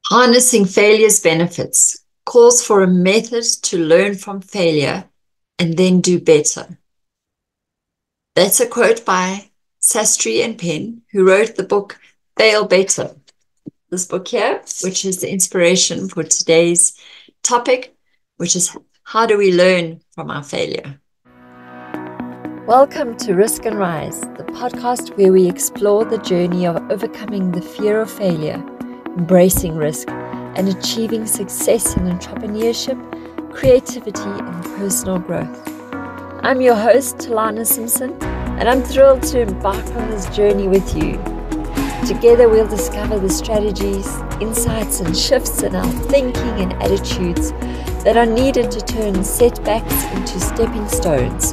Harnessing failure's benefits calls for a method to learn from failure and then do better. That's a quote by Sastry and Penn, who wrote the book Fail Better. This book here, which is the inspiration for today's topic, which is how do we learn from our failure? Welcome to Risk and Rise, the podcast where we explore the journey of overcoming the fear of failure, embracing risk, and achieving success in entrepreneurship, creativity, and personal growth. I'm your host, Telana Simpson, and I'm thrilled to embark on this journey with you. Together, we'll discover the strategies, insights, and shifts in our thinking and attitudes that are needed to turn setbacks into stepping stones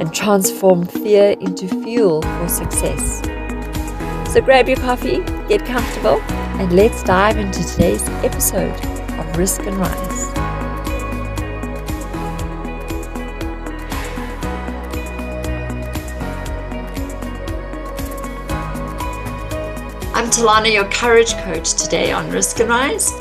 and transform fear into fuel for success. So grab your coffee, get comfortable, and let's dive into today's episode of Risk and Rise. I'm Telana, your courage coach today on Risk and Rise.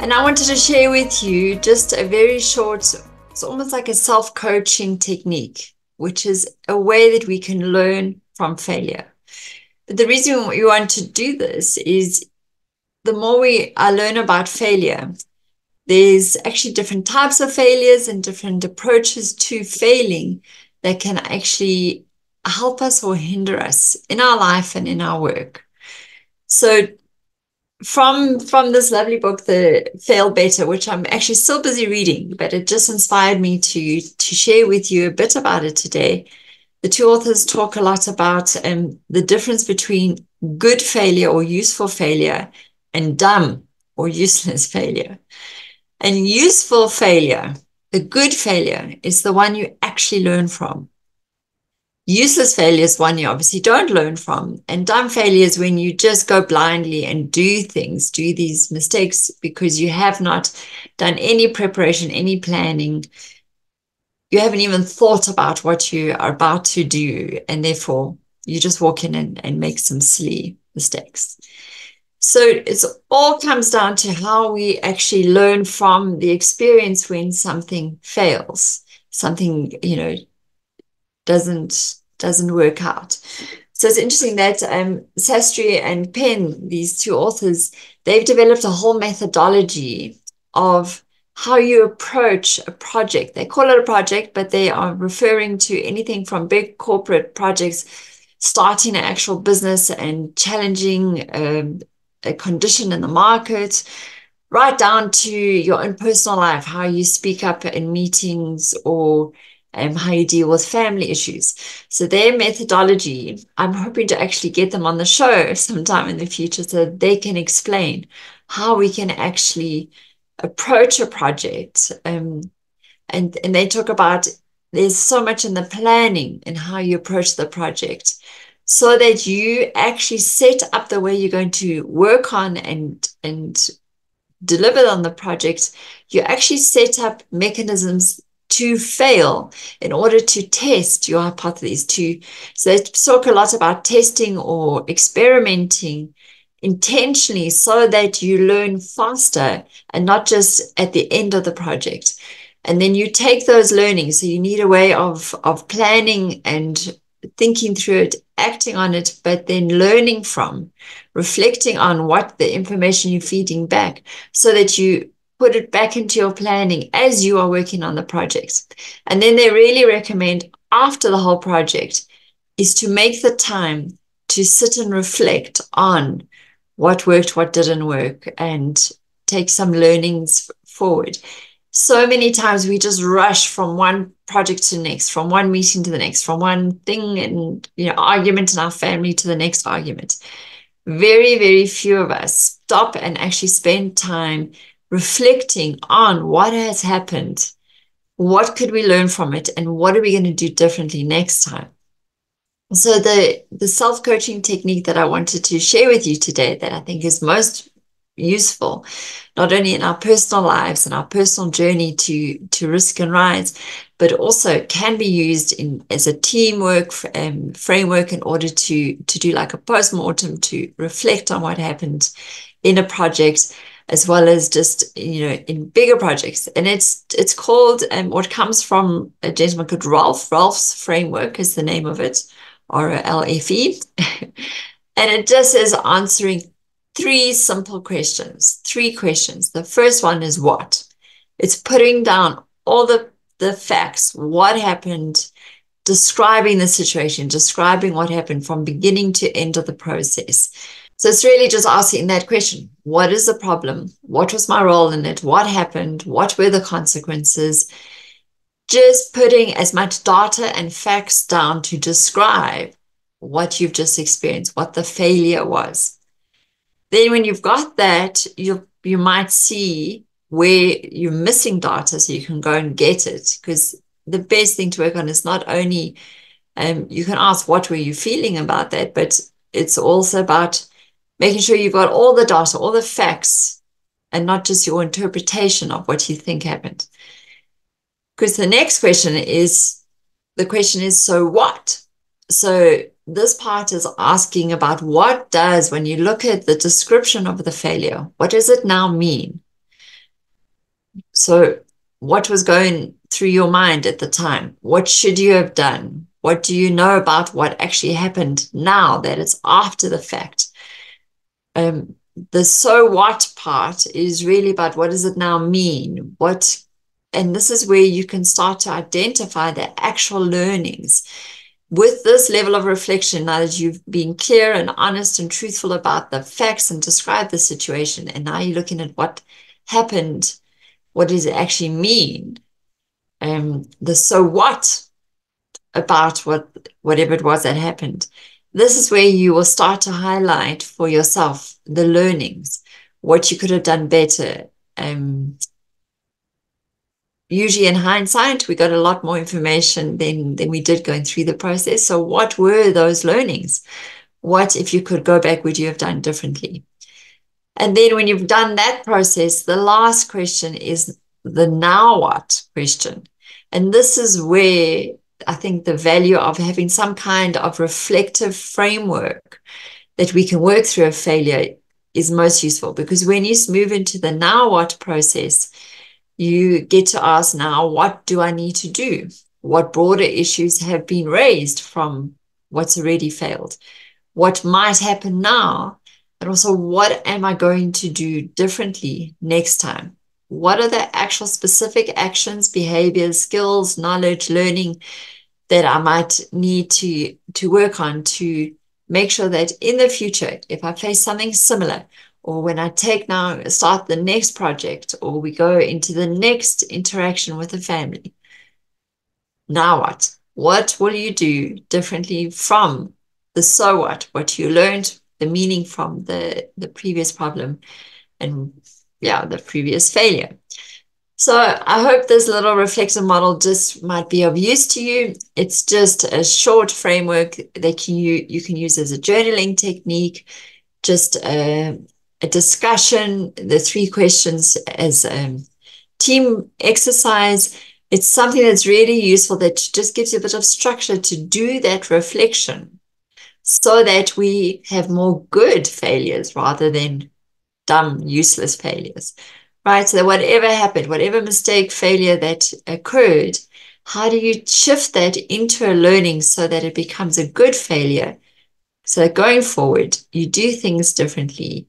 And I wanted to share with you just a very short, it's almost like a self-coaching technique, which is a way that we can learn from failure. But the reason we want to do this is the more I learn about failure, there's actually different types of failures and different approaches to failing that can actually help us or hinder us in our life and in our work. So from this lovely book, The Fail Better, which I'm actually still busy reading, but it just inspired me to share with you a bit about it today. The two authors talk a lot about the difference between good failure or useful failure and dumb or useless failure. And useful failure, the good failure, is the one you actually learn from. Useless failure is one you obviously don't learn from. And dumb failure is when you just go blindly and do these mistakes because you have not done any preparation, any planning. You haven't even thought about what you are about to do. And therefore, you just walk in and make some silly mistakes. So it all comes down to how we actually learn from the experience when something fails, something, doesn't work out. So it's interesting that Sastry and Penn, these two authors, they've developed a whole methodology of how you approach a project. They call it a project, but they are referring to anything from big corporate projects, starting an actual business and challenging a condition in the market, right down to your own personal life, how you speak up in meetings or how you deal with family issues. So their methodology, I'm hoping to actually get them on the show sometime in the future so that they can explain how we can actually approach a project. And they talk about there's so much in the planning and how you approach the project so that you actually set up the way you're going to work on and deliver on the project. You actually set up mechanisms to fail in order to test your hypotheses. So they talk a lot about testing or experimenting intentionally so that you learn faster and not just at the end of the project. And then you take those learnings. So you need a way of planning and thinking through it, acting on it, but then learning from, reflecting on what the information you're feeding back so that you put it back into your planning as you are working on the project. And then they really recommend after the whole project is to make the time to sit and reflect on what worked, what didn't work, and take some learnings forward. So many times we just rush from one project to the next, from one meeting to the next, from one thing and argument in our family to the next argument. Very, very few of us stop and actually spend time reflecting on what has happened, what could we learn from it, and what are we going to do differently next time. So the self-coaching technique that I wanted to share with you today that I think is most useful, not only in our personal lives and our personal journey to risk and rise, but also can be used as a teamwork framework in order to do like a post-mortem to reflect on what happened in a project, as well as just, in bigger projects. And it's called, or it comes from a gentleman called Ralph. Ralph's framework is the name of it, RLFE. And it just is answering three simple questions. Three questions. The first one is what? It's putting down all the facts, what happened, describing the situation, describing what happened from beginning to end of the process. So it's really just asking that question. What is the problem? What was my role in it? What happened? What were the consequences? Just putting as much data and facts down to describe what you've just experienced, what the failure was. Then when you've got that, you might see where you're missing data so you can go and get it. Because the best thing to work on is not only, you can ask what were you feeling about that, but it's also about making sure you've got all the data, all the facts, and not just your interpretation of what you think happened. Because the next question is, so what? So this part is asking about what does, when you look at the description of the failure, what does it now mean? So what was going through your mind at the time? What should you have done? What do you know about what actually happened now that it's after the fact? The so what part is really about what does it now mean? And this is where you can start to identify the actual learnings. With this level of reflection, now that you've been clear and honest and truthful about the facts and described the situation, and now you're looking at what happened, what does it actually mean? The so what about whatever it was that happened. This is where you will start to highlight for yourself the learnings, what you could have done better. Usually in hindsight, we got a lot more information than we did going through the process. So what were those learnings? What, if you could go back, would you have done differently? And then when you've done that process, the last question is the now what question. And this is where I think the value of having some kind of reflective framework that we can work through a failure is most useful, because when you move into the now what process, you get to ask now, what do I need to do? What broader issues have been raised from what's already failed? What might happen now? And also, what am I going to do differently next time? What are the actual specific actions, behaviors, skills, knowledge, learning that I might need to work on to make sure that in the future, if I face something similar, or when I start the next project, or we go into the next interaction with the family, now what? What will you do differently from the so what you learned, the meaning from the previous problem, and the previous failure. So I hope this little reflective model just might be of use to you. It's just a short framework that you can use as a journaling technique, just a discussion, the three questions as a team exercise. It's something that's really useful, that just gives you a bit of structure to do that reflection so that we have more good failures rather than dumb, useless failures, right? So that whatever happened, whatever mistake, failure that occurred, how do you shift that into a learning so that it becomes a good failure? So that going forward, you do things differently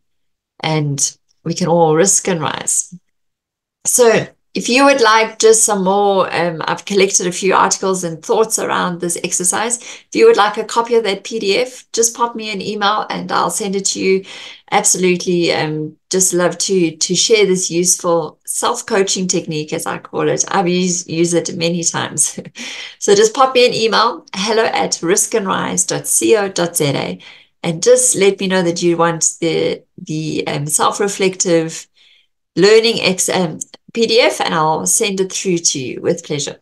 and we can all risk and rise. So if you would like just some more, I've collected a few articles and thoughts around this exercise. If you would like a copy of that PDF, just pop me an email and I'll send it to you. Absolutely. Just love to share this useful self-coaching technique, as I call it. I've used it many times. So just pop me an email, hello@riskandrise.co.za, and just let me know that you want the self-reflective learning PDF, and I'll send it through to you with pleasure.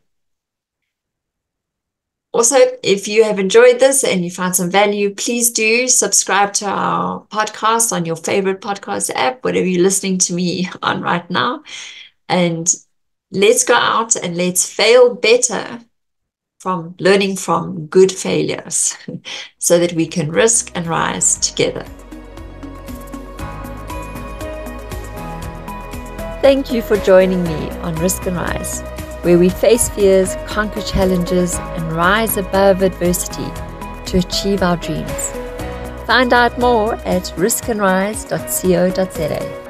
Also, if you have enjoyed this and you found some value, please do subscribe to our podcast on your favorite podcast app, whatever you're listening to me on right now. And let's go out and let's fail better from learning from good failures so that we can risk and rise together. thank you for joining me on Risk and Rise, where we face fears, conquer challenges, and rise above adversity to achieve our dreams. Find out more at riskandrise.co.za.